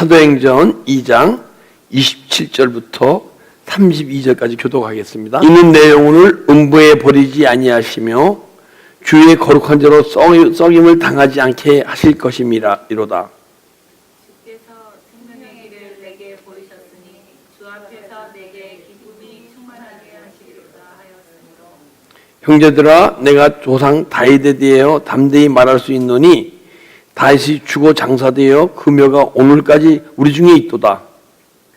사도행전 2장 27절부터 32절까지 교독하겠습니다. 이는 내용을 음부에 버리지 아니하시며 주의 거룩한 자로 썩임을 당하지 않게 하실 것임이로다. 주께서 생명의 길을 내게 보이셨으니 주 앞에서 내게 기쁨이 충만하게 하시리로다 하였으므로 형제들아, 내가 조상 다윗에 대하여 담대히 말할 수 있노니 다윗이 죽어 장사되어 그 묘가 오늘까지 우리 중에 있도다.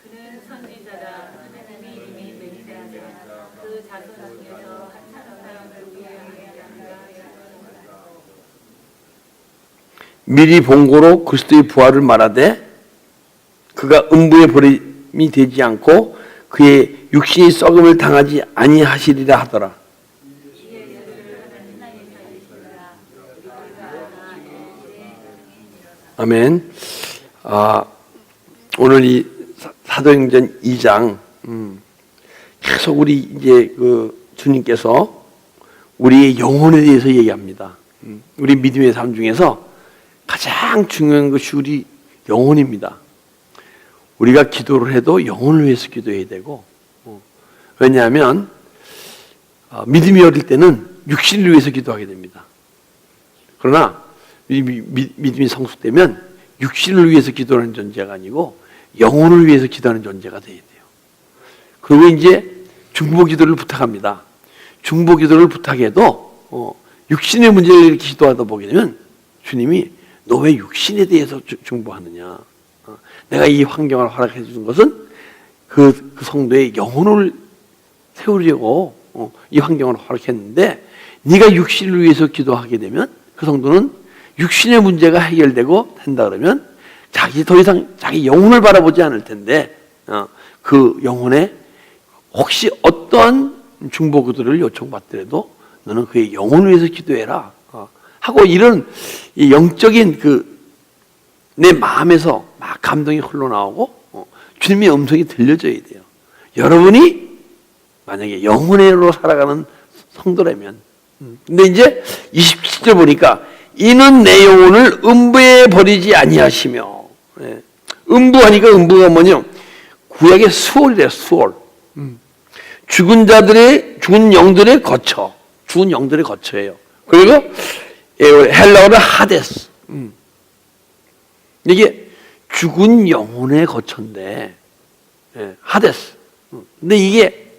그는 선지자라. 하나님이 이미 맹세하사 그 자손 중에서 한 사람을 누구에게 하리라 하였느니라. 미리 본고로 그리스도의 부활을 말하되 그가 음부에 버림이 되지 않고 그의 육신이 썩음을 당하지 아니하시리라 하더라. 아멘. 오늘 이 사도행전 2장 계속 우리 이제 그 주님께서 우리의 영혼에 대해서 얘기합니다. 우리 믿음의 삶 중에서 가장 중요한 것이 우리 영혼입니다. 우리가 기도를 해도 영혼을 위해서 기도해야 되고, 왜냐하면 믿음이 어릴 때는 육신을 위해서 기도하게 됩니다. 그러나 믿음이 성숙되면 육신을 위해서 기도하는 존재가 아니고 영혼을 위해서 기도하는 존재가 되어야 돼요. 그리고 이제 중보기도를 부탁합니다. 중보기도를 부탁해도 육신의 문제를 이렇게 기도하다 보게 되면 주님이 너 왜 육신에 대해서 중보하느냐? 내가 이 환경을 허락해 주는 것은 그 성도의 영혼을 세우려고 이 환경을 허락했는데 네가 육신을 위해서 기도하게 되면 그 성도는 육신의 문제가 해결되고 된다 그러면 더 이상 자기 영혼을 바라보지 않을 텐데 그 영혼에 혹시 어떠한 중보기도를 요청받더라도 너는 그의 영혼을 위해서 기도해라 하고 이런 영적인 내 마음에서 막 감동이 흘러나오고 주님의 음성이 들려져야 돼요. 여러분이 만약에 영혼으로 살아가는 성도라면 근데 이제 27절 보니까 이는 내 영혼을 음부에 버리지 아니하시며. 음부하니까 음부가 뭐냐? 구약의 수월이래요. 수월. 죽은 영들의 거처. 죽은 영들의 거처예요. 그리고 헬라어로 하데스. 이게 죽은 영혼의 거처인데 하데스. 근데 이게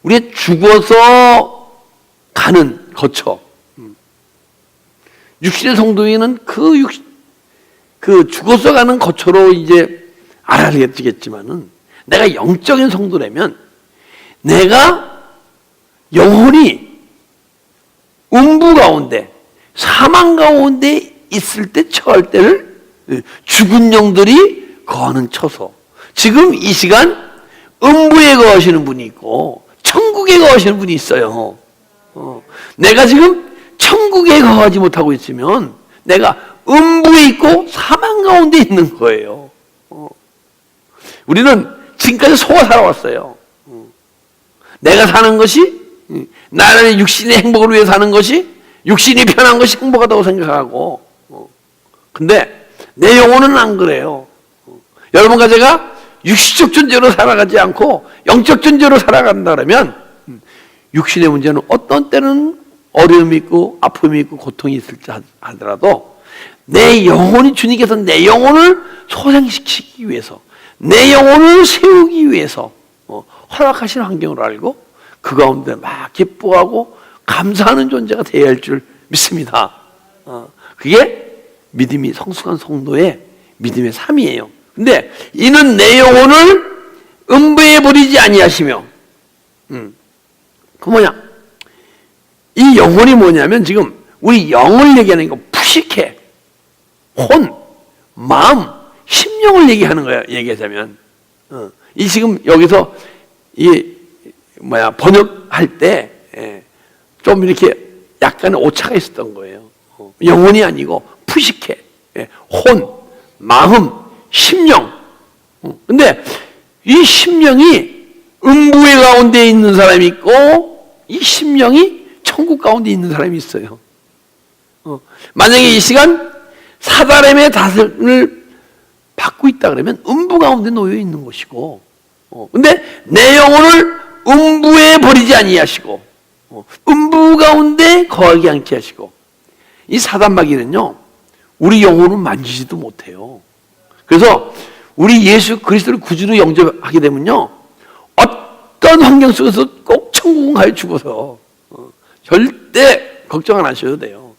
우리가 죽어서 가는 거처. 육신의 성도인은 그 죽어서 가는 거처로 이제 알아야겠지만은 내가 영적인 성도라면 내가 영혼이 음부 가운데 사망 가운데 있을 때 처할 때를 죽은 영들이 거하는 처소. 지금 이 시간 음부에 거하시는 분이 있고 천국에 거하시는 분이 있어요. 내가 지금 천국에 거하지 못하고 있으면 내가 음부에 있고 사망 가운데 있는 거예요. 우리는 지금까지 속아 살아왔어요. 내가 사는 것이 나의 육신의 행복을 위해 사는 것이 육신이 편한 것이 행복하다고 생각하고 근데 내 영혼은 안 그래요. 여러분과 제가 육신적 존재로 살아가지 않고 영적 존재로 살아간다 그러면 육신의 문제는 어떤 때는 어려움이 있고 아픔이 있고 고통이 있을지 하더라도 내 영혼이 주님께서 내 영혼을 소생시키기 위해서 내 영혼을 세우기 위해서 허락하신 환경을 알고 그 가운데 막 기뻐하고 감사하는 존재가 되어야 할 줄 믿습니다. 그게 믿음이 성숙한 성도의 믿음의 삶이에요. 근데 이는 내 영혼을 음부에 버리지 아니하시며 그 뭐냐? 이 영혼이 뭐냐면 지금 우리 영을 얘기하는 거 푸시케, 혼, 마음, 심령을 얘기하는 거야. 얘기하자면 이 지금 여기서 번역할 때 좀 이렇게 약간의 오차가 있었던 거예요. 영혼이 아니고 푸시케, 혼, 마음, 심령. 근데 이 심령이 음부의 가운데 있는 사람이 있고 이 심령이 천국 가운데 있는 사람이 있어요. 만약에 이 시간 사다림의 다스를 받고 있다 그러면 음부 가운데 놓여 있는 것이고, 근데 내 영혼을 음부에 버리지 아니하시고, 음부 가운데 거하게 않게 하시고, 이 사단마귀는요, 우리 영혼을 만지지도 못해요. 그래서 우리 예수 그리스도를 구주로 영접하게 되면요, 어떤 환경 속에서 꼭 천국을 죽어서 절대 걱정 안 하셔도 돼요.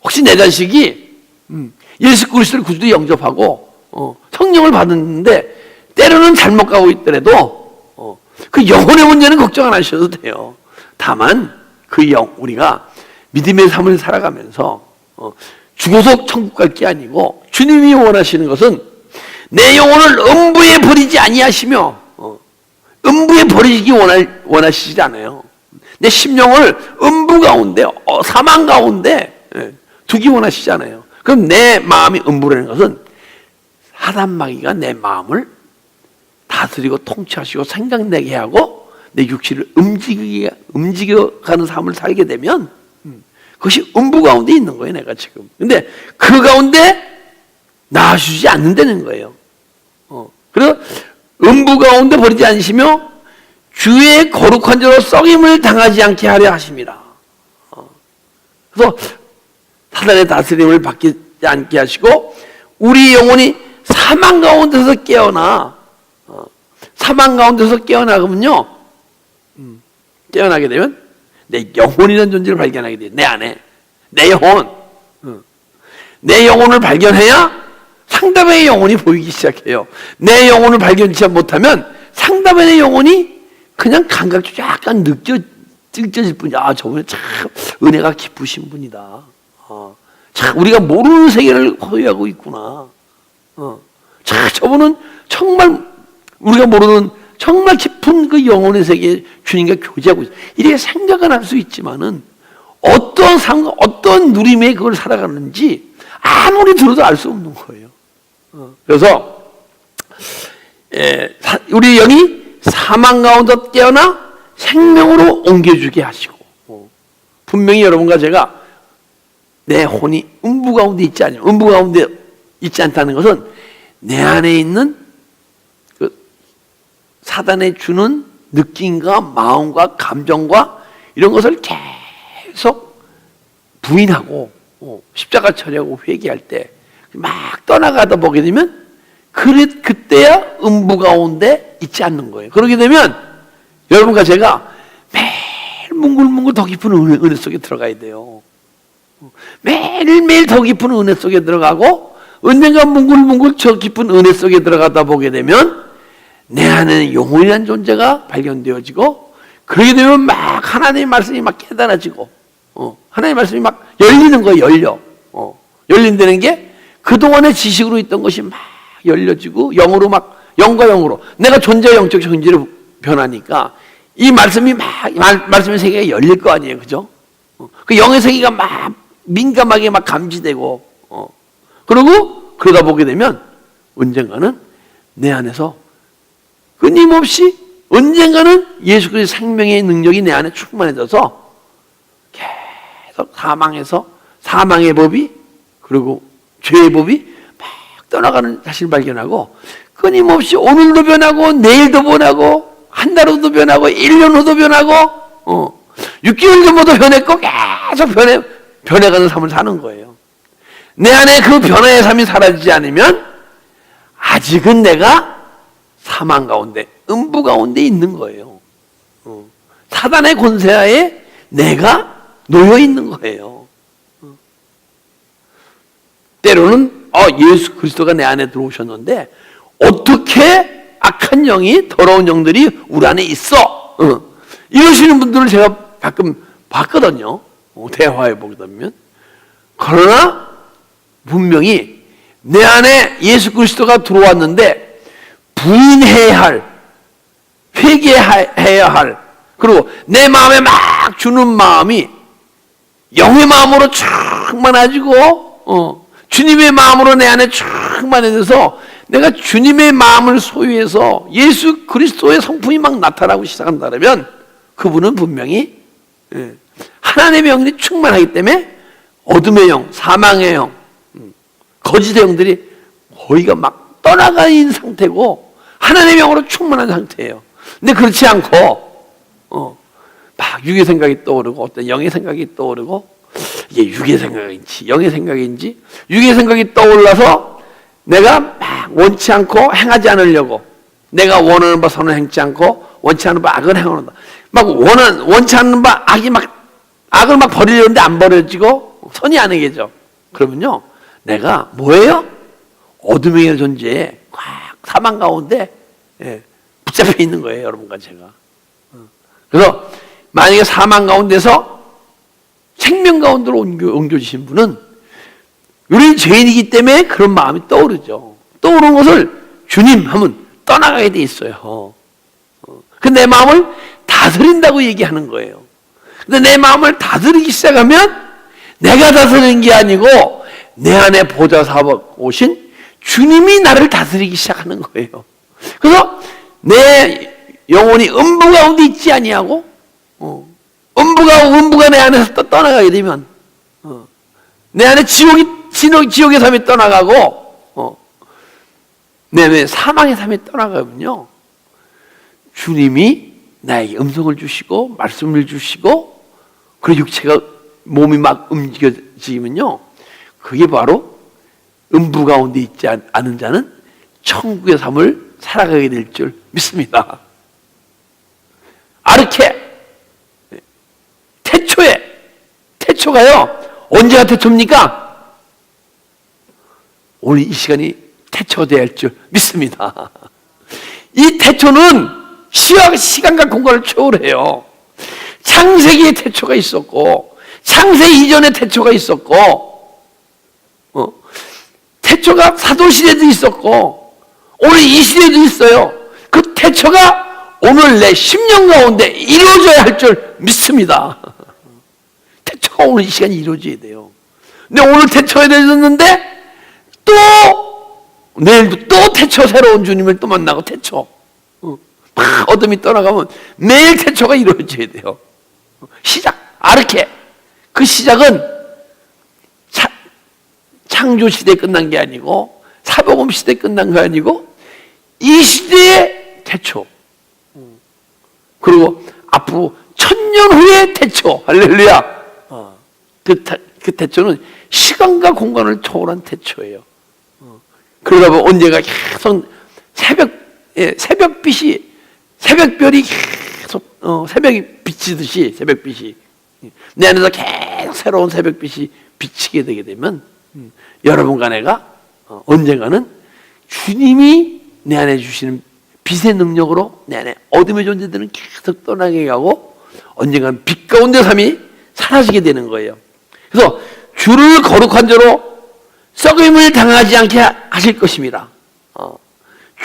혹시 내 자식이 예수 그리스도를 구주로 영접하고 성령을 받았는데 때로는 잘못 가고 있더라도 그 영혼의 문제는 걱정 안 하셔도 돼요. 다만 우리가 믿음의 삶을 살아가면서 죽어서 천국 갈 게 아니고, 주님이 원하시는 것은 내 영혼을 음부에 버리지 아니하시며, 음부에 버리기 원하시지 않아요. 내 심령을 음부 가운데, 사망 가운데 두기 원하시지 않아요. 그럼 내 마음이 음부라는 것은 사단마귀가 내 마음을 다스리고 통치하시고 생각내게 하고 내 육체를 움직여가는 삶을 살게 되면 그것이 음부 가운데 있는 거예요, 내가 지금. 근데 그 가운데 나아주지 않는다는 거예요. 그래서 음부 가운데 버리지 않으시며 주의 거룩한 자로 썩임을 당하지 않게 하려 하십니다. 그래서 사단의 다스림을 받지 않게 하시고, 우리 영혼이 사망 가운데서 깨어나, 사망 가운데서 깨어나면요, 깨어나게 되면 내 영혼이라는 존재를 발견하게 돼요. 내 안에 내 영혼, 내 영혼을 발견해야 상대방의 영혼이 보이기 시작해요. 내 영혼을 발견치 못하면 상대방의 영혼이 그냥 감각적으로 약간 느껴질 뿐이야. 저분은 참 은혜가 깊으신 분이다. 참 우리가 모르는 세계를 소유하고 있구나. 참 저분은 정말 우리가 모르는 정말 깊은 그 영혼의 세계에 주님과 교제하고 있어요. 이렇게 생각은 할 수 있지만은 어떤 누림에 그걸 살아가는지 아무리 들어도 알 수 없는 거예요. 그래서 우리 영이 사망 가운데 깨어나 생명으로 옮겨주게 하시고, 분명히 여러분과 제가 내 혼이 음부 가운데 있지 않으면, 음부 가운데 있지 않다는 것은 내 안에 있는 그 사단에 주는 느낌과 마음과 감정과 이런 것을 계속 부인하고 십자가 처리하고 회개할 때 막 떠나가다 보게 되면 그때야 음부 가운데 있지 않는 거예요. 그러게 되면 여러분과 제가 매일 뭉글뭉글 더 깊은 은혜 속에 들어가야 돼요. 매일매일 더 깊은 은혜 속에 들어가고, 언젠가 뭉글뭉글 저 깊은 은혜 속에 들어가다 보게 되면 내 안에는 영혼이라는 존재가 발견되어지고, 그러게 되면 막 하나님의 말씀이 막 깨달아지고, 하나님의 말씀이 막 열리는 거예요. 열린다는 게 그동안의 지식으로 있던 것이 막 열려지고, 영으로 막, 영과 영으로 내가 존재의 영적 존재로 변하니까 이 말씀이 말씀의 세계가 열릴 거 아니에요. 그죠? 그 영의 세계가 막 민감하게 막 감지되고, 그러고 그러다 보게 되면 언젠가는 내 안에서 끊임없이 언젠가는 예수 그리스도의 생명의 능력이 내 안에 충만해져서 계속 사망의 법이, 그리고 죄의 법이 막 떠나가는 사실을 발견하고, 끊임없이 오늘도 변하고 내일도 변하고 한 달 후도 변하고 1년 후도 변하고 6개월 전부터 변했고 계속 변해가는 삶을 사는 거예요. 내 안에 그 변화의 삶이 사라지지 않으면 아직은 내가 사망 가운데, 음부 가운데 있는 거예요. 사단의 권세하에 내가 놓여 있는 거예요. 때로는 예수 그리스도가 내 안에 들어오셨는데 어떻게 악한 영이, 더러운 영들이 우리 안에 있어? 이러시는 분들을 제가 가끔 봤거든요. 대화해 보게 되면. 그러나 분명히 내 안에 예수 그리스도가 들어왔는데 부인해야 할, 회개해야 할, 그리고 내 마음에 막 주는 마음이 영의 마음으로 충만해지고, 주님의 마음으로 내 안에 충만해져서 내가 주님의 마음을 소유해서 예수 그리스도의 성품이 막 나타나고 시작한다면 그분은 분명히 하나님의 영이 충만하기 때문에 어둠의 영, 사망의 영, 거짓의 영들이 거의가 막 떠나가 있는 상태고 하나님의 영으로 충만한 상태예요. 근데 그렇지 않고 막 육의 생각이 떠오르고 어떤 영의 생각이 떠오르고 이게 육의 생각인지 영의 생각인지 육의 생각이 떠올라서 내가 막 원치 않고 행하지 않으려고 내가 원하는 바 선을 행치 않고 원치 않는 바 악을 행하는다. 막 원치 않는 바 악을 막 버리려는데 안 버려지고 선이 안 행해져. 그러면요 내가 뭐예요? 어둠의 존재에 꽉 사망 가운데 붙잡혀 있는 거예요, 여러분과 제가. 그래서 만약에 사망 가운데서 생명 가운데로 옮겨주신 분은 우리 죄인이기 때문에 그런 마음이 떠오르죠. 떠오르는 것을 주님 하면 떠나가게 돼 있어요. 근데 내 마음을 다스린다고 얘기하는 거예요. 근데 내 마음을 다스리기 시작하면 내가 다스리는 게 아니고 내 안에 보좌 사업 오신 주님이 나를 다스리기 시작하는 거예요. 그래서 내 영혼이 음부 가운데 있지 아니하고 음부가 내 안에서 떠나가게 되면 내 안에 지옥의 삶이 떠나가고 내 사망의 삶이 떠나가면요 주님이 나에게 음성을 주시고 말씀을 주시고 그리고 육체가 몸이 막 움직여지면요 그게 바로 음부 가운데 있지 않은 자는 천국의 삶을 살아가게 될 줄 믿습니다. 아르케 태초가요 언제가 태초입니까? 오늘 이 시간이 태초가 되어야 할 줄 믿습니다. 이 태초는 시간과 공간을 초월해요. 창세기에 태초가 있었고 창세 이전에 태초가 있었고 태초가 사도시대도 있었고 오늘 이 시대도 있어요. 그 태초가 오늘 내 10년 가운데 이루어져야 할 줄 믿습니다. 태초가 오늘 이 시간이 이루어져야 돼요. 근데 오늘 태초가 되었는데 또 내일도 또 태초 새로운 주님을 또 만나고 태초 막 어둠이 떠나가면 매일 태초가 이루어져야 돼요. 시작 아르케 그 시작은 창조 시대에 끝난 게 아니고 사복음 시대에 끝난 게 아니고 이 시대의 태초 그리고 앞으로 1000년 후의 태초 할렐루야 그 태초는 시간과 공간을 초월한 태초예요. 그러다 보면 언제가 계속 새벽별이 계속 새벽이 비치듯이 새벽빛이 내 안에서 계속 새로운 새벽빛이 비치게 되게 되면 여러분과 내가 언젠가는 주님이 내 안에 주시는 빛의 능력으로 내 안에 어둠의 존재들은 계속 떠나게 가고 언젠가는 빛 가운데 삶이 사라지게 되는 거예요. 그래서 주를 거룩한 자로 썩임을 당하지 않게 하실 것입니다.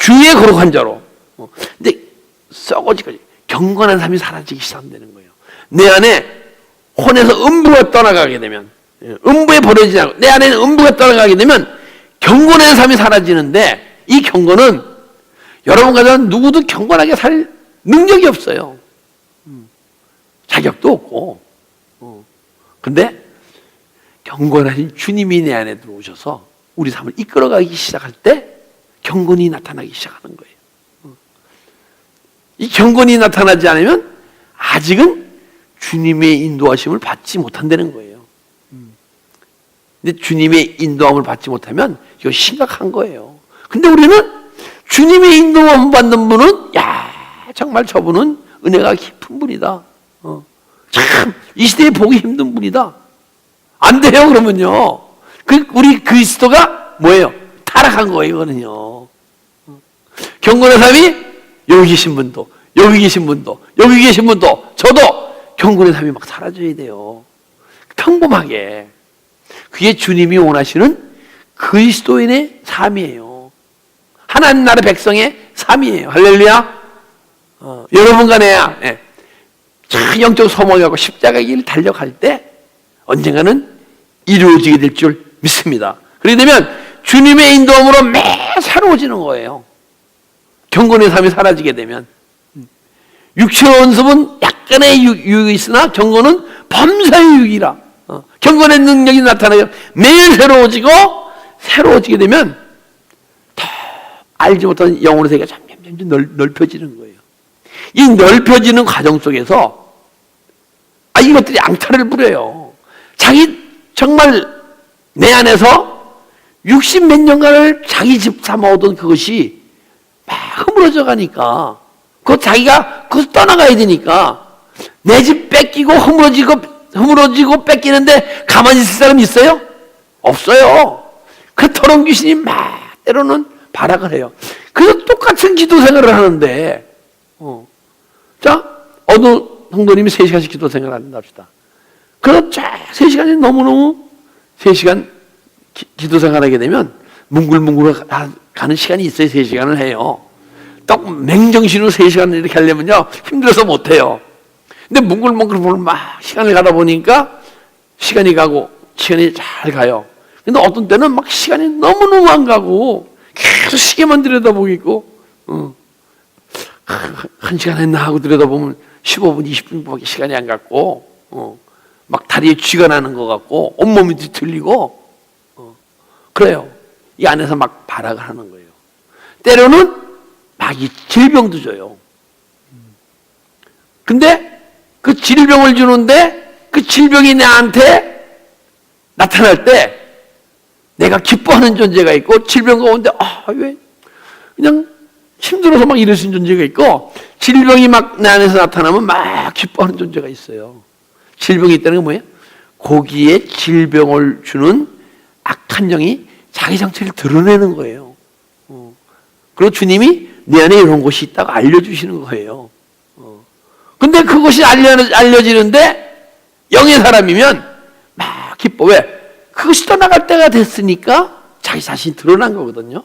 주의 거룩한 자로. 근데 썩어지까지 경건한 삶이 사라지기 시작되는 거예요. 내 안에 혼에서 음부가 떠나가게 되면 음부에 버려지지 않고 내 안에는 음부가 떠나가게 되면 경건한 삶이 사라지는데 이 경건은 여러분과 저는 누구도 경건하게 살 능력이 없어요. 자격도 없고 근데 경건하신 주님이 내 안에 들어오셔서 우리 삶을 이끌어가기 시작할 때 경건이 나타나기 시작하는 거예요. 이 경건이 나타나지 않으면 아직은 주님의 인도하심을 받지 못한다는 거예요. 근데 주님의 인도함을 받지 못하면 이거 심각한 거예요. 근데 우리는 주님의 인도함을 받는 분은 정말 저분은 은혜가 깊은 분이다. 참 이 시대에 보기 힘든 분이다. 안 돼요 그러면요. 우리 그리스도가 뭐예요? 타락한 거예요 이거는요. 경건의 삶이 여기 계신 분도 여기 계신 분도 여기 계신 분도 저도 경건의 삶이 막 사라져야 돼요. 평범하게. 그게 주님이 원하시는 그리스도인의 삶이에요. 하나님 나라 백성의 삶이에요. 할렐루야. 여러분과 내야 영적 소망하고 십자가의 길을 달려갈 때 언젠가는 이루어지게 될 줄 믿습니다. 그렇게 되면 주님의 인도함으로 매 새로워지는 거예요. 경건의 삶이 사라지게 되면 육체의 연습은 약간의 유익이 있으나 경건은 범사의 유익이라 경건의 능력이 나타나요. 매일 새로워지게 되면 더 알지 못한 영혼의 세계가 점점 넓혀지는 거예요. 이 넓혀지는 과정 속에서 이것들이 앙탈을 부려요. 자기 정말 내 안에서 60몇 년간을 자기 집 삼아오던 그것이 막 허물어져 가니까 자기가 그것을 떠나가야 되니까 내 집 뺏기고 허물어지고 뺏기는데 가만히 있을 사람 있어요? 없어요. 그 더러운 귀신이 막 때로는 발악을 해요. 그래서 똑같은 기도 생활을 하는데 자, 어느 성도님이 3시간씩 기도 생활을 한다 합시다. 그래서 3시간이 너무너무 3시간 기도 생활하게 되면 뭉글뭉글 가는 시간이 있어요. 3시간을 해요. 딱 맹정신으로 3시간을 이렇게 하려면요 힘들어서 못해요. 근데 뭉글뭉글 막 시간을 가다 보니까 시간이 가고 시간이 잘 가요. 근데 어떤 때는 막 시간이 너무너무 안 가고 계속 시계만 들여다보고 있고 1시간 했나 하고 들여다보면 15분, 20분밖에 시간이 안 갔고 막 다리에 쥐가 나는 것 같고 온몸이 뒤틀리고 그래요. 이 안에서 막 발악을 하는 거예요. 때로는 막 이 질병도 줘요. 근데 그 질병을 주는데 그 질병이 나한테 나타날 때 내가 기뻐하는 존재가 있고 질병 가운데 왜 그냥 힘들어서 막 이러는 존재가 있고 질병이 막 내 안에서 나타나면 막 기뻐하는 존재가 있어요. 질병이 있다는 건 뭐예요? 거기에 질병을 주는 악한 영이 자기 정체를 드러내는 거예요. 그리고 주님이 내 안에 이런 것이 있다고 알려주시는 거예요. 근데 그것이 알려지는데 영의 사람이면 막 기뻐. 왜? 그것이 떠나갈 때가 됐으니까 자기 자신이 드러난 거거든요.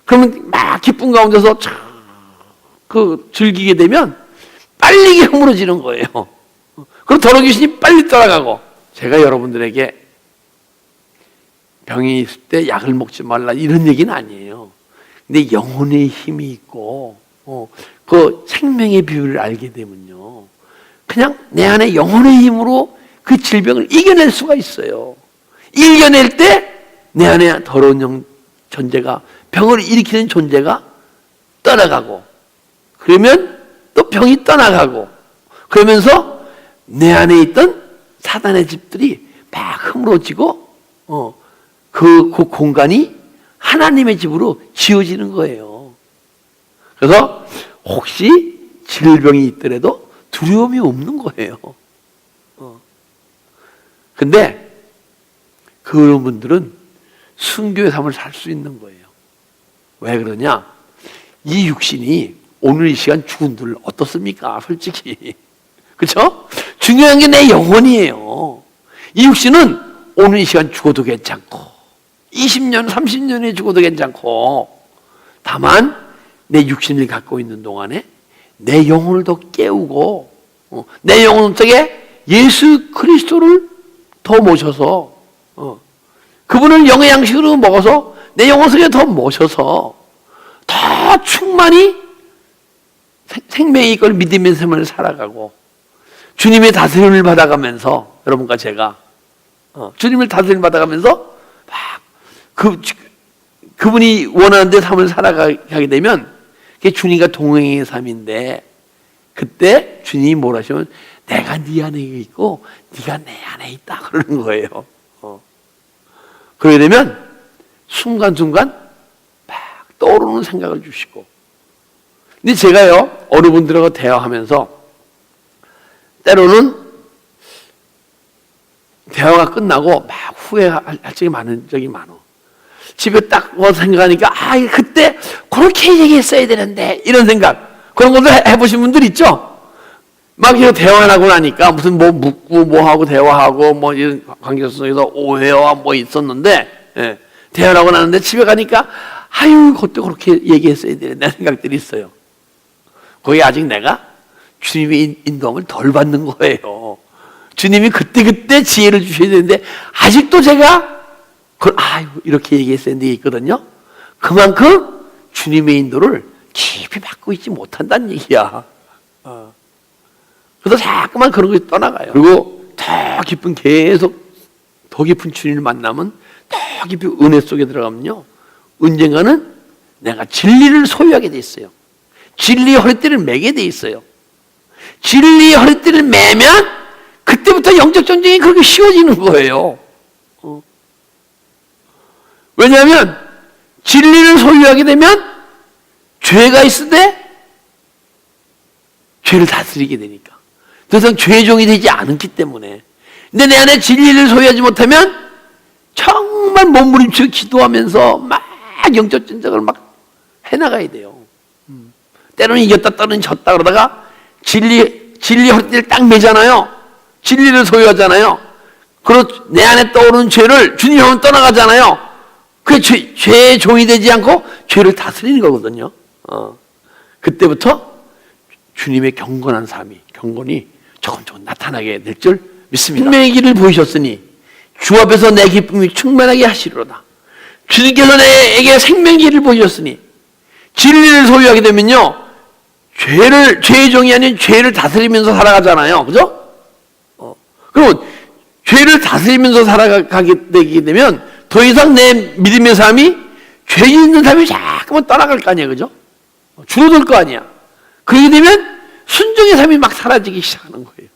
그러면 막 기쁜 가운데서 즐기게 되면 빨리 허물어지는 거예요. 그럼 더러운 귀신이 빨리 떠나가고. 제가 여러분들에게 병이 있을 때 약을 먹지 말라 이런 얘기는 아니에요. 근데 영혼의 힘이 있고 그 생명의 비율을 알게 되면요 그냥 내 안에 영혼의 힘으로 그 질병을 이겨낼 수가 있어요. 이겨낼 때 내 안에 더러운 존재가 병을 일으키는 존재가 떠나가고 그러면 또 병이 떠나가고 그러면서 내 안에 있던 사단의 집들이 막 허물어지고 그 공간이 하나님의 집으로 지어지는 거예요. 그래서 혹시 질병이 있더라도 두려움이 없는 거예요. 근데 그런 분들은 순교의 삶을 살 수 있는 거예요. 왜 그러냐? 이 육신이 오늘 이 시간 죽은 들 어떻습니까? 솔직히. 그렇죠? 중요한 게 내 영혼이에요. 이 육신은 오늘 이 시간 죽어도 괜찮고 20년, 30년에 죽어도 괜찮고 다만 내 육신을 갖고 있는 동안에 내 영혼을 더 깨우고 내 영혼 속에 예수 그리스도를 더 모셔서 그분을 영의 양식으로 먹어서 내 영혼 속에 더 모셔서 더 충만히 생명의 이걸 믿음의 삶을 살아가고 주님의 다스림을 받아가면서 여러분과 제가 주님을 다스림을 받아가면서 막 그분이 원하는 데 삶을 살아가게 되면 그게 주님과 동행의 삶인데 그때 주님이 뭐라 하시면 내가 네 안에 있고 네가 내 안에 있다 그러는 거예요. 그러게 되면 순간순간 막 떠오르는 생각을 주시고 근데 제가요 어느 분들하고 대화하면서 때로는 대화가 끝나고 막 후회할 적이 많은 적이 많아. 집에 딱 와서 생각하니까 그때 그렇게 얘기했어야 되는데 이런 생각 그런 것도 해보신 분들 있죠? 막 이거 대화를 하고 나니까 무슨 뭐 묻고 뭐 하고 대화하고 뭐 이런 관계 속에서 오해와 뭐 있었는데 대화를 하고 나는데 집에 가니까 그때 그렇게 얘기했어야 되는데 생각들이 있어요. 거기 아직 내가 주님의 인도함을 덜 받는 거예요. 주님이 그때 지혜를 주셔야 되는데 아직도 제가 이렇게 얘기했어야 되는 게 있거든요. 그만큼 주님의 인도를 깊이 받고 있지 못한다는 얘기야. 그래서 자꾸만 그런 것이 떠나가요. 그리고 더 깊은 더 깊은 주님을 만나면 더 깊이 은혜 속에 들어가면요 언젠가는 내가 진리를 소유하게 돼 있어요. 진리의 허리띠를 매게 돼 있어요. 진리의 허리띠를 매면 그때부터 영적 전쟁이 그렇게 쉬워지는 거예요. 왜냐하면 진리를 소유하게 되면 죄가 있을 때 죄를 다스리게 되니까. 더 이상 죄의 종이 되지 않기 때문에. 근데 내 안에 진리를 소유하지 못하면 정말 몸부림치고 기도하면서 막 영적 전쟁을 막 해나가야 돼요. 때로는 이겼다 때로는 졌다 그러다가 진리 허리띠를 딱 매잖아요. 진리를 소유하잖아요. 그리고 내 안에 떠오르는 죄를 주님 하면 떠나가잖아요. 그 죄의 종이 되지 않고 죄를 다스리는 거거든요. 그때부터 주님의 경건한 삶이, 경건이 조금 나타나게 될 줄 믿습니다. 생명의 길을 보이셨으니 주 앞에서 내 기쁨이 충만하게 하시리로다. 주님께서 내게 생명의 길을 보이셨으니 진리를 소유하게 되면요, 죄의 종이 아닌 죄를 다스리면서 살아가잖아요. 그죠? 그러면 죄를 다스리면서 살아가게 되게 되면 더 이상 내 믿음의 삶이 죄 있는 삶이 자꾸만 떠나갈 거 아니야. 그죠? 줄어들 거 아니야. 그렇게 되면 순종의 삶이 막 사라지기 시작하는 거예요.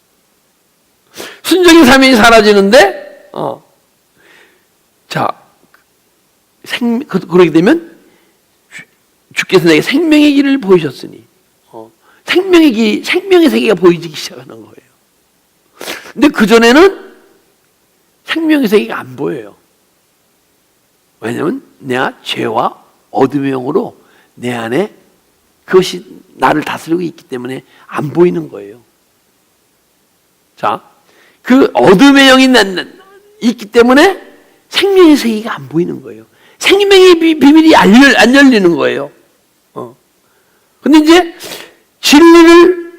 순종의 삶이 사라지는데, 그렇게 되면 주께서 내게 생명의 길을 보이셨으니, 생명의 세계가 보이기 시작하는 거예요. 근데 그전에는 생명의 세계가 안 보여요. 왜냐하면 내가 죄와 어둠의 영으로 내 안에 그것이 나를 다스리고 있기 때문에 안 보이는 거예요. 자, 그 어둠의 영이 있기 때문에 생명의 세계가 안 보이는 거예요. 생명의 비밀이 안 열리는 거예요. 근데 이제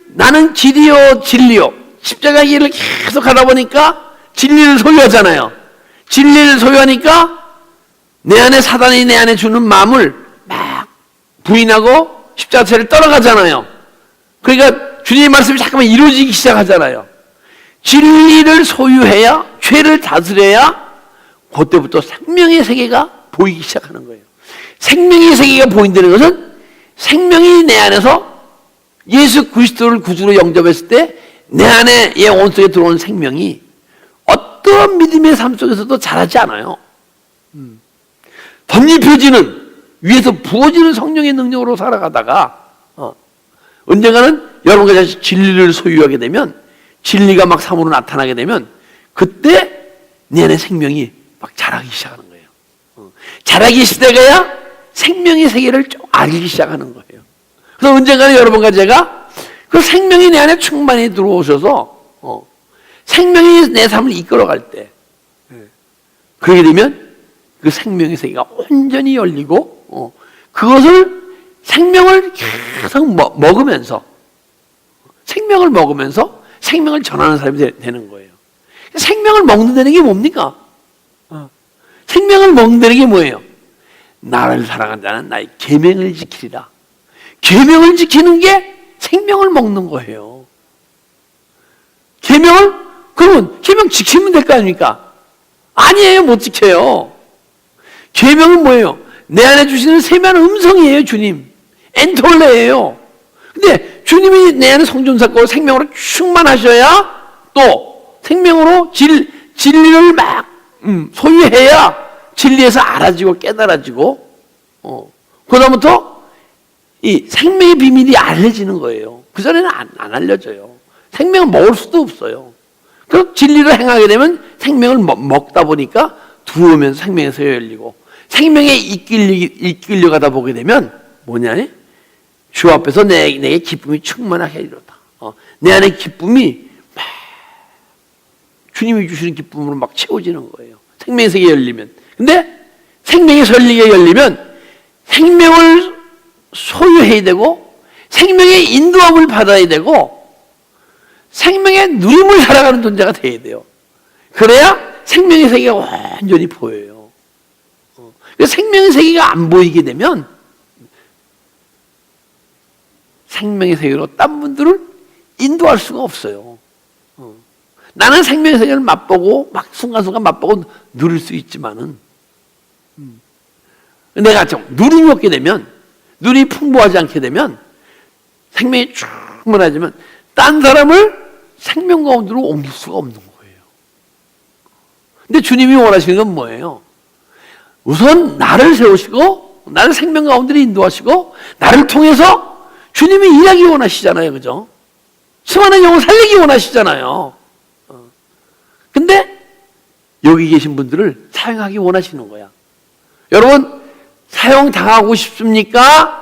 나는 진리요 십자가 길을 계속 가다 보니까 진리를 소유하잖아요. 진리를 소유하니까 내 안에 사단이 내 안에 주는 마음을 막 부인하고 십자가를 떠나가잖아요. 그러니까 주님의 말씀이 잠깐만 이루어지기 시작하잖아요. 진리를 소유해야, 죄를 다스려야 그때부터 생명의 세계가 보이기 시작하는 거예요. 생명의 세계가 보인다는 것은 생명이 내 안에서 예수 그리스도를 구주로 영접했을 때 내 안에 영혼 속에 들어온 생명이 어떠한 믿음의 삶 속에서도 자라지 않아요. 덧입혀지는, 위에서 부어지는 성령의 능력으로 살아가다가 언젠가는 여러분과 진리를 소유하게 되면, 진리가 막 삶으로 나타나게 되면 그때 내 안에 생명이 막 자라기 시작하는 거예요. 자라기 시작해야 생명의 세계를 좀 알기 시작하는 거예요. 그래서 언젠가는 여러분과 제가 그 생명이 내 안에 충만히 들어오셔서 생명이 내 삶을 이끌어갈 때, 그렇게 되면 그 생명의 세계가 온전히 열리고 그것을 생명을 계속 먹으면서 생명을 전하는 사람이 되는 거예요. 생명을 먹는다는 게 뭡니까? 생명을 먹는다는 게 뭐예요? 나를 사랑한다는 나의 계명을 지키리라. 계명을 지키는 게 생명을 먹는 거예요. 그러면 계명 지키면 될 거 아닙니까? 아니에요, 못 지켜요. 계명은 뭐예요? 내 안에 주시는 세미한 음성이에요, 주님. 엔톨레예요. 근데 주님이 내 안에 성전 쌓고 생명으로 충만하셔야, 또 생명으로 진리를 막 소유해야 진리에서 알아지고 깨달아지고, 그다음부터 이 생명의 비밀이 알려지는 거예요. 그전에는 안 알려져요. 생명을 먹을 수도 없어요. 그럼 진리를 행하게 되면 생명을 먹다 보니까 두어오면서 생명의 세계가 열리고, 생명에 이끌려가다 보게 되면 뭐냐? 주 앞에서 내게 기쁨이 충만하게 하리로다. 내 안에 기쁨이 막 주님이 주시는 기쁨으로 막 채워지는 거예요. 생명의 세계가 열리면. 근데 생명의 세계가 열리면 생명을 소유해야 되고, 생명의 인도함을 받아야 되고, 생명의 누림을 살아가는 존재가 돼야 돼요. 그래야 생명의 세계가 완전히 보여요. 생명의 세계가 안 보이게 되면 생명의 세계로 딴 분들을 인도할 수가 없어요. 나는 생명의 세계를 맛보고 막 순간순간 맛보고 누릴 수 있지만은, 내가 좀 누림이 없게 되면 눈이 풍부하지 않게 되면 생명이 충만해지면 딴 사람을 생명 가운데로 옮길 수가 없는 거예요. 근데 주님이 원하시는 건 뭐예요? 우선 나를 세우시고 나를 생명 가운데로 인도하시고 나를 통해서 주님이 일하기 원하시잖아요. 그죠? 수많은 영혼 살리기 원하시잖아요. 근데 여기 계신 분들을 사용하기 원하시는 거야. 여러분 사용당하고 싶습니까?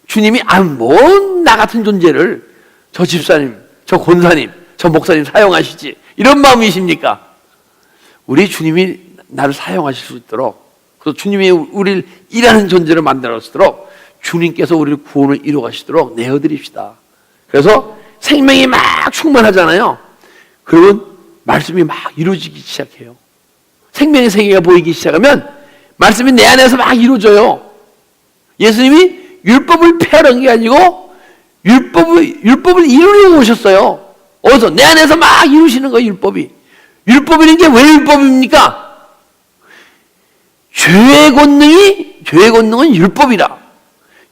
주님이 뭔 나 같은 존재를 저 집사님, 저 권사님, 저 목사님 사용하시지 이런 마음이십니까? 우리 주님이 나를 사용하실 수 있도록 그래서 주님이 우리를 일하는 존재로 만들어주도록 주님께서 우리를 구원을 이루어가시도록 내어드립시다. 그래서 생명이 막 충만하잖아요. 그러면 말씀이 막 이루어지기 시작해요. 생명의 세계가 보이기 시작하면 말씀이 내 안에서 막 이루어져요. 예수님이 율법을 폐하는 게 아니고 율법을 이루려고 오셨어요. 어디서? 내 안에서 막 이루시는 거예요. 율법이라는 게 왜 율법입니까? 죄의 권능은 율법이라.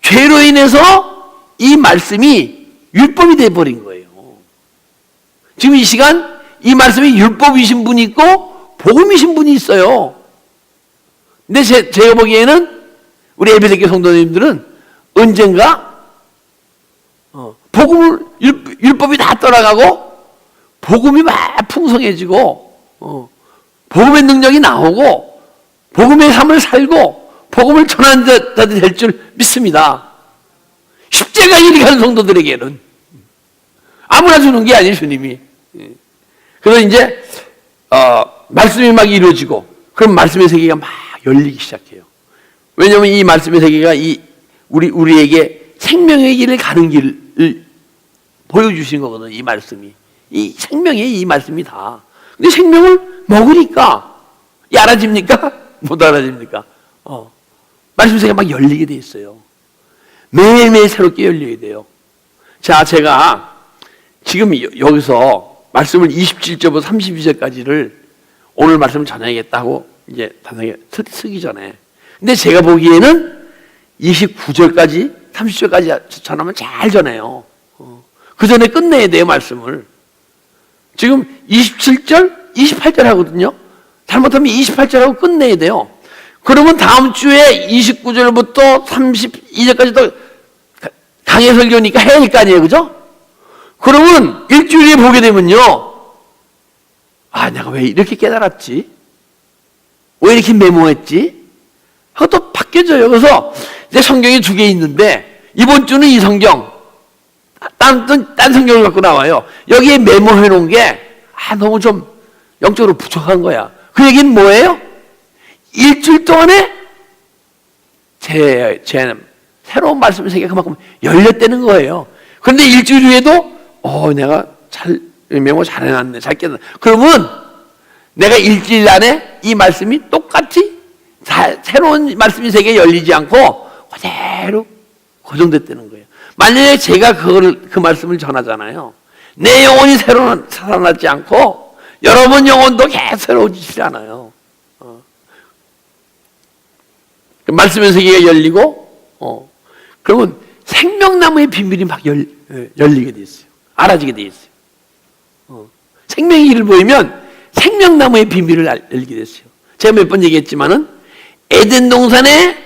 죄로 인해서 이 말씀이 율법이 되어버린 거예요. 지금 이 시간 이 말씀이 율법이신 분이 있고 복음이신 분이 있어요. 근데 제가 보기에는 우리 에베소교 성도님들은 언젠가 율법이 다 떠나가고 복음이 막 풍성해지고 복음의 능력이 나오고 복음의 삶을 살고 복음을 전하는 자들이 될 줄 믿습니다. 십자가 일으키는 성도들에게는 아무나 주는 게 아니에요. 주님이. 그래서 이제 말씀이 막 이루어지고 그럼 말씀의 세계가 막 열리기 시작해요. 왜냐하면 이 말씀의 세계가 우리에게 생명의 길을 가는 길을 보여주신 거거든요. 이 말씀이. 이 생명의 이 말씀이 다. 근데 생명을 먹으니까 알아집니까? 못 알아집니까? 말씀 세계가 막 열리게 돼 있어요. 매일매일 새롭게 열리게 돼요. 자, 제가 지금 여기서 말씀을 27절부터 32절까지를 오늘 말씀을 전해야겠다고 이제 단상에 쓰기 전에. 근데 제가 보기에는 29절까지, 30절까지 전하면 잘 전해요. 그 전에 끝내야 돼요, 말씀을. 지금 27절, 28절 하거든요. 잘못하면 28절하고 끝내야 돼요. 그러면 다음 주에 29절부터 32절까지 또 강해 설교니까 해야 할 거 아니에요, 그죠? 그러면 일주일에 보게 되면요. 내가 왜 이렇게 깨달았지? 왜 이렇게 메모했지? 하고 또 바뀌어져요. 그래서 이제 성경이 2개 있는데 이번 주는 이 성경, 딴 성경을 갖고 나와요. 여기에 메모해 놓은 게 너무 좀 영적으로 부족한 거야. 그 얘기는 뭐예요? 일주일 동안에 제 새로운 말씀의 세계가 그만큼 열렸다는 거예요. 그런데 일주일 후에도 내가 메모 잘 해놨네, 잘 깨달았네. 그러면 내가 일주일 안에 이 말씀이 똑같이 새로운 말씀의 세계에 열리지 않고 그대로 고정됐다는 거예요. 만약에 제가 그 말씀을 전하잖아요. 내 영혼이 살아나지 않고 여러분 영혼도 계속 새로워지지 않아요. 말씀의 세계가 열리고 그러면 생명나무의 비밀이 막 열리게 돼 있어요. 알아지게 돼 있어요. 생명의 길을 보이면 생명나무의 비밀을 알게 됐어요. 제가 몇 번 얘기했지만은 에덴 동산의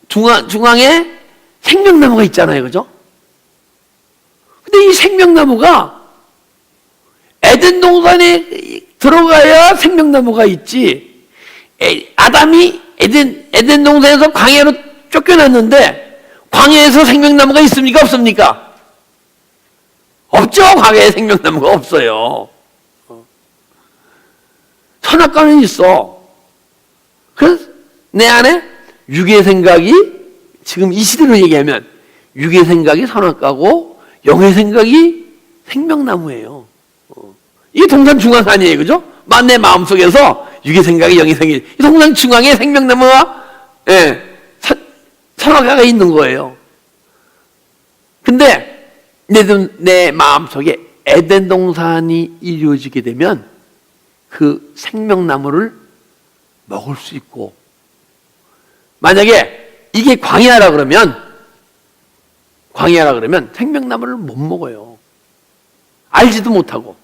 중앙에 생명나무가 있잖아요, 그죠? 근데 이 생명나무가 에덴 동산에 들어가야 생명나무가 있지. 아담이 에덴 동산에서 광야로 쫓겨났는데 광야에서 생명나무가 있습니까, 없습니까? 없죠. 광야에 생명나무가 없어요. 선악과는 있어. 그래서 내 안에 육의 생각이 지금 이 시대로 얘기하면 육의 생각이 선악과고 영의 생각이 생명나무예요. 이게 동산 중앙 아니에요, 그죠? 내 마음속에서 육의 생각이 영의 생각이 이 동산 중앙에 생명나무가 선악과가 있는 거예요. 근데 내 마음속에 에덴 동산이 이루어지게 되면 그 생명나무를 먹을 수 있고, 만약에 이게 광야라 그러면 광야라 그러면 생명나무를 못 먹어요. 알지도 못하고.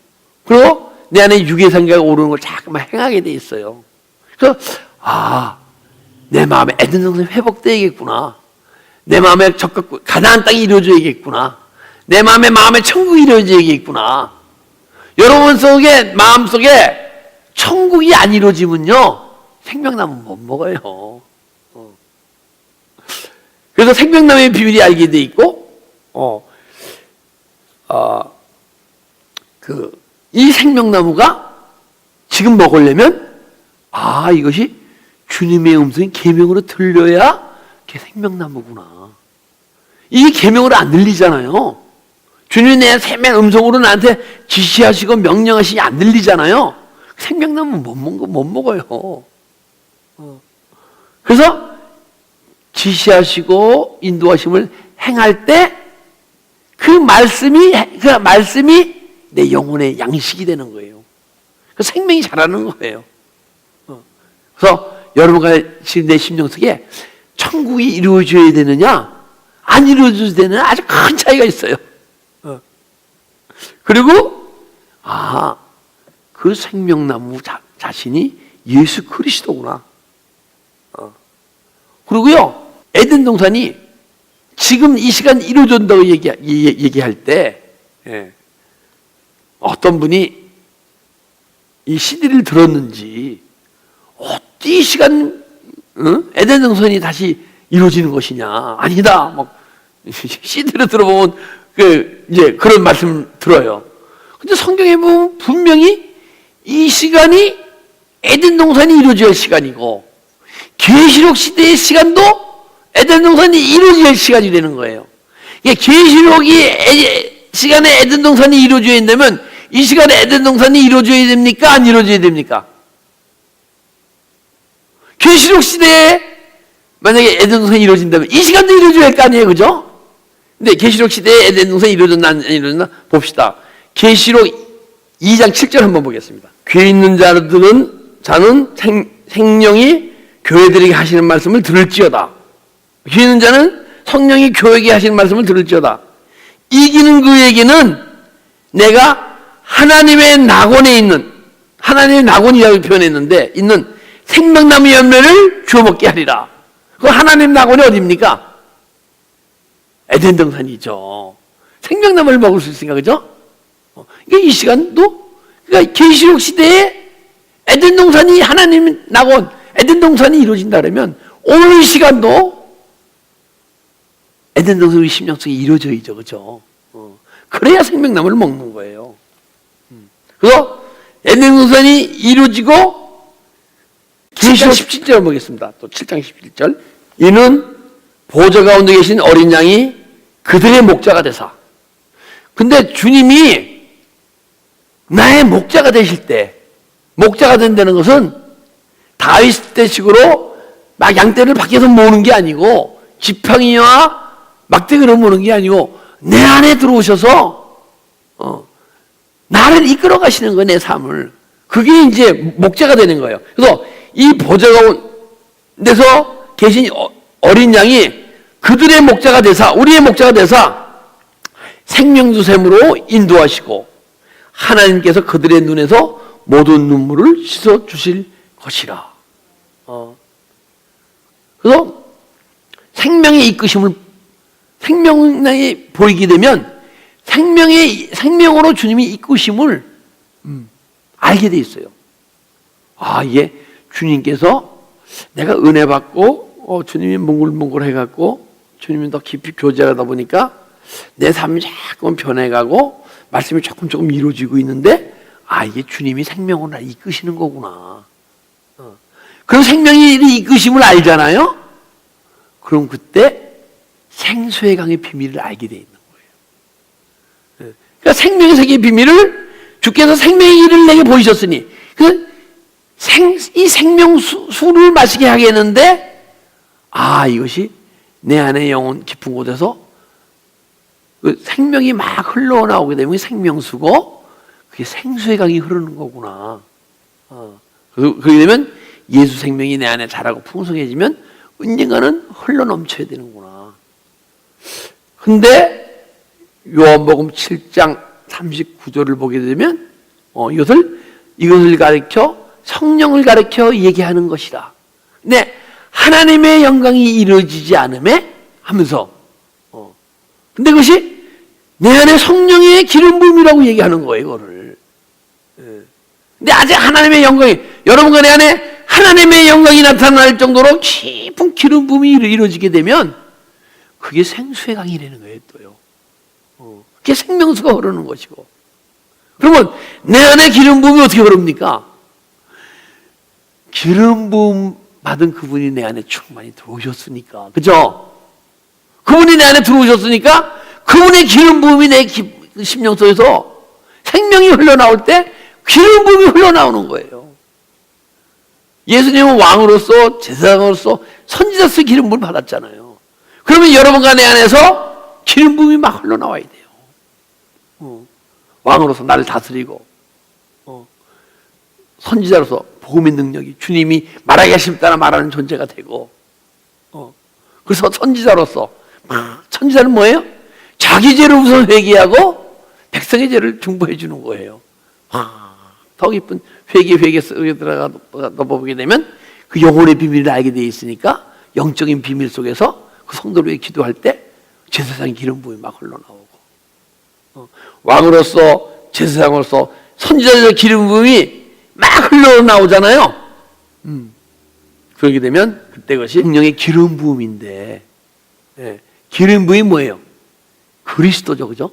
그리고 내 안에 육의 생각이 오르는 걸 자꾸만 행하게 돼 있어요. 그래서 내 마음에 에덴 동산이 회복되야겠구나. 내 마음에 적극 가나안 땅이 이루어져야겠구나. 내 마음에 천국이 이루어져야겠구나. 여러분 속에 마음 속에 천국이 안 이루어지면요 생명나무 못 먹어요. 그래서 생명나무의 비밀이 알게 돼 있고, 이 생명나무가 지금 먹으려면 이것이 주님의 음성이 계명으로 들려야 그게 생명나무구나. 이게 계명으로 안 들리잖아요. 주님이 내 생명 음성으로 나한테 지시하시고 명령하시니 안 들리잖아요. 생명나무 못 먹어요. 그래서 지시하시고 인도하심을 행할 때 그 말씀이 내 영혼의 양식이 되는 거예요. 그 생명이 자라는 거예요. 그래서 여러분과 지금 내 심령 속에 천국이 이루어져야 되느냐 안 이루어져야 되느냐 아주 큰 차이가 있어요. 그리고 그 생명나무 자신이 예수 그리스도구나. 그리고요 에덴 동산이 지금 이 시간 이루어진다고 얘기할 때 어떤 분이 이 CD를 들었는지 어디 시간 에덴 동산이 다시 이루어지는 것이냐. 아니다. 막 CD를 들어보면 이제 그런 말씀 들어요. 근데 성경에 보면 분명히 이 시간이 에덴 동산이 이루어져야 할 시간이고 계시록 시대의 시간도 에덴 동산이 이루어질 시간이 되는 거예요. 계시록이 시간에 에덴 동산이 이루어져야 된다면 이 시간에 에덴 동산이 이루어져야 됩니까? 안 이루어져야 됩니까? 계시록 시대에 만약에 에덴 동산이 이루어진다면 이 시간도 이루어져야 할 거 아니에요, 그죠? 근데 계시록 시대에 에덴 동산이 이루어졌나 안 이루어졌나 봅시다. 계시록 2장 7절 한번 보겠습니다. 귀 있는 자는 생령이 교회들에게 하시는 말씀을 들을지어다. 귀 있는 자는 성령이 교회에게 하시는 말씀을 들을지어다. 이기는 그에게는 내가 하나님의 낙원에 있는, 하나님의 낙원이라고 표현했는데 있는 생명나무 열매를 주워 먹게 하리라. 그 하나님 낙원이 어디입니까? 에덴 동산이죠. 생명나무를 먹을 수 있으니까, 그죠? 그러니까 이 시간도, 그러니까 계시록 시대에 에덴 동산이 하나님 낙원, 에덴 동산이 이루어진다 그러면 오늘 이 시간도 에덴 동산의 심령 속에 이루어져야죠, 그죠? 그래야 생명나무를 먹는 거예요. 그래서 에덴 동산이 이루어지고 계시록 17절 보겠습니다. 또 7장 17절. 이는 보좌 가운데 계신 어린 양이 그들의 목자가 되사. 근데 주님이 나의 목자가 되실 때, 목자가 된다는 것은 다윗 때식으로 막 양떼를 밖에서 모으는 게 아니고 지팡이와 막대기로 모으는 게 아니고 내 안에 들어오셔서 나를 이끌어 가시는 거예요, 내 삶을. 그게 이제 목자가 되는 거예요. 그래서 이 보좌 가운데서 계신 어린 양이 그들의 목자가 되사, 우리의 목자가 되사 생명수샘으로 인도하시고 하나님께서 그들의 눈에서 모든 눈물을 씻어 주실 것이라. 그래서 생명의 이끄심을, 생명이 보이게 되면 생명으로 주님이 이끄심을 알게 돼 있어요. 이게 주님께서 내가 은혜 받고 주님이 몽글몽글 해갖고 주님이 더 깊이 교제하다 보니까 내 삶이 자꾸 변해가고 말씀이 조금 이루어지고 있는데 이게 주님이 생명으로 날 이끄시는 거구나. 그럼 생명이 이끄심을 알잖아요. 그럼 그때 생수의 강의 비밀을 알게 돼 있는 거예요. 그러니까 생명의 세계의 비밀을 주께서 생명의 길을 내게 보이셨으니 이 생명수를 마시게 하겠는데 이것이 내 안의 영혼 깊은 곳에서 그 생명이 막 흘러나오게 되면 생명수고 그게 생수의 강이 흐르는 거구나. 그렇게 되면 예수 생명이 내 안에 자라고 풍성해지면 언젠가는 흘러넘쳐야 되는구나. 근데 요한복음 7장 39절을 보게 되면 이것을 가리켜 성령을 가리켜 얘기하는 것이라. 근데 하나님의 영광이 이루어지지 않음에 하면서 근데 그것이 내 안에 성령의 기름 부음이라고 얘기하는 거예요, 이거를. 근데 아직 하나님의 영광이, 여러분과 내 안에 하나님의 영광이 나타날 정도로 깊은 기름 부음이 이루어지게 되면 그게 생수의 강이 되는 거예요, 또요. 그게 생명수가 흐르는 것이고. 그러면 내 안에 기름 부음이 어떻게 흐릅니까? 기름 부음 받은 그분이 내 안에 충만히 들어오셨으니까. 그죠? 그분이 내 안에 들어오셨으니까 그분의 기름 부음이 내 심령 속에서 생명이 흘러나올 때 기름 부음이 흘러나오는 거예요. 예수님은 왕으로서 제사장으로서 선지자로서 기름 부음을 받았잖아요. 그러면 여러분과 내 안에서 기름 부음이 막 흘러나와야 돼요. 왕으로서 나를 다스리고 선지자로서 복음의 능력이 주님이 말하기 하심 따라 말하는 존재가 되고 그래서 선지자로서 선지자는 뭐예요? 자기 죄를 우선 회개하고 백성의 죄를 중보해 주는 거예요. 더 깊은 회개 속에 들어가 보게 되면 그 영혼의 비밀을 알게 돼 있으니까 영적인 비밀 속에서 그 성도를 위해 기도할 때 제사장 기름 부음이 막 흘러나오고 왕으로서 제사장으로서 선지자의 기름 부음이 막 흘러나오잖아요. 그러게 되면 그때 것이 성령의 기름 부음인데 기름 부음이 뭐예요? 그리스도죠, 그죠?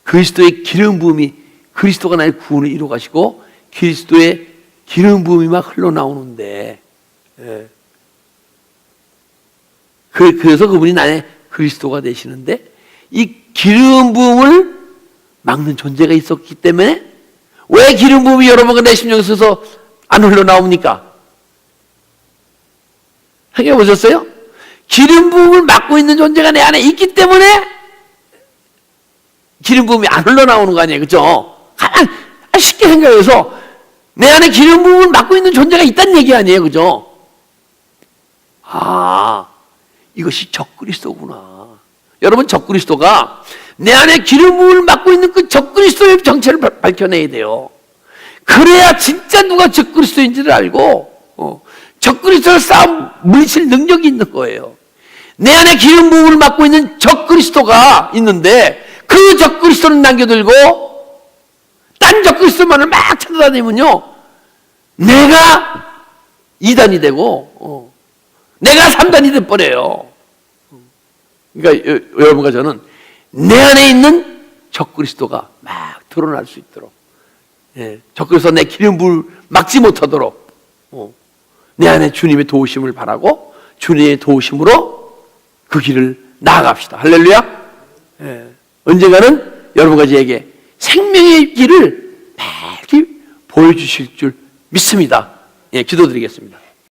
그리스도의 기름 부음이 그리스도가 나의 구원을 이루어 가시고 그리스도의 기름 부음이 막 흘러나오는데 그래서 그분이 나의 그리스도가 되시는데 이 기름 부음을 막는 존재가 있었기 때문에 왜 기름 부음이 여러분과 내 심령에 있어서 안 흘러나옵니까? 생각해 보셨어요? 기름 부음을 막고 있는 존재가 내 안에 있기 때문에 기름 부음이 안 흘러나오는 거 아니에요, 그죠? 가만 쉽게 생각해서 내 안에 기름 부음을 막고 있는 존재가 있다는 얘기 아니에요, 그죠? 이것이 적그리스도구나. 여러분, 적그리스도가 내 안에 기름 부음을 막고 있는 그 적그리스도의 정체를 밝혀내야 돼요. 그래야 진짜 누가 적그리스도인지를 알고 적그리스도를 싸움 물리칠 능력이 있는 거예요. 내 안에 기름 부음을 막고 있는 적그리스도가 있는데 그 적그리스도를 남겨들고 딴 적그리스도만을 막 찾아다니면요, 내가 2단이 되고 내가 3단이 돼버려요. 그러니까 여러분과 저는 내 안에 있는 적그리스도가 막 드러날 수 있도록, 적그리스도 내 기름 부음을 막지 못하도록 내 안에 주님의 도우심을 바라고 주님의 도우심으로 그 길을 나아갑시다. 할렐루야. 언젠가는 여러분과 저에게 생명의 길을 밝히 보여주실 줄 믿습니다. 기도드리겠습니다.